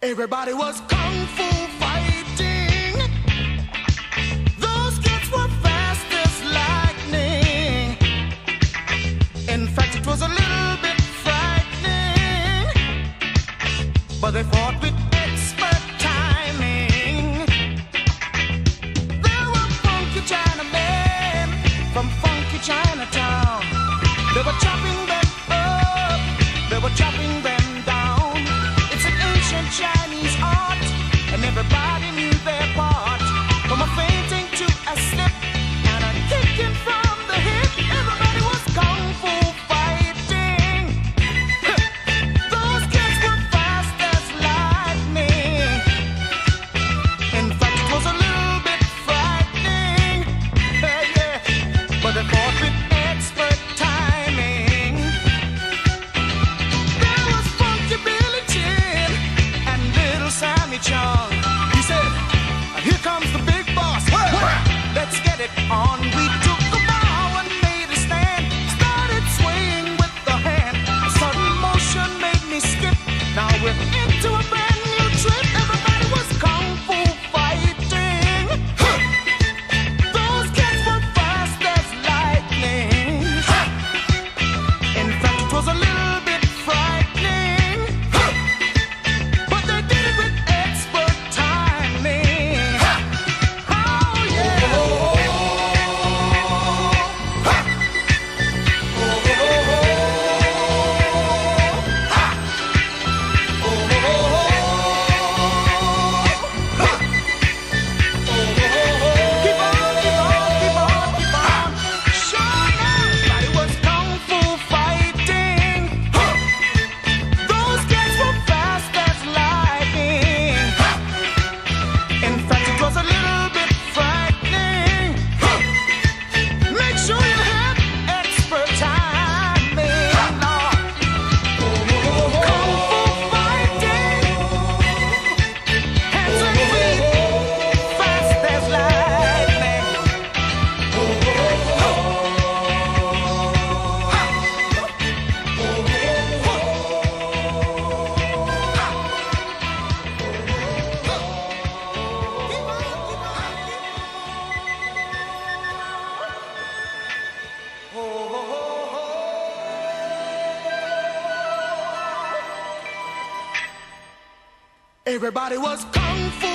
Everybody was kung fu fighting. Those kids were fast as lightning. In fact, it was a little bit frightening, but they fought with expert timing. There were funky Chinamen from funky Chinatown. They were chopping them up, they were chopping them down. It's an ancient Chinese art, and everybody knew their part. From a fainting to a slip and a kicking from the hip, everybody was kung fu fighting. Those kids were fast as lightning. In fact, it was a little bit frightening, yeah, but they fought with expert timing. There was funky Billy Chin and little Sammy Chung. He said, "Here comes the big boss. Let's get it on." We took a bow and made a stand. Started swaying with the hand. A sudden motion made me skip. Now we're into a brand new trip. Everybody was kung fu fighting. Those kids were fast as lightning. In fact, it was a little bit frightening, but they did it with expert timing. Oh yeah. Keep on, keep on, keep on, keep on. Sure, everybody was kung fu fighting. Those kids were fast as lightning. In fact, it was a little bit frightening. Make sure you have expert timing. Kung fu fighting. Hands and feet, fast as lightning. Everybody was kung fu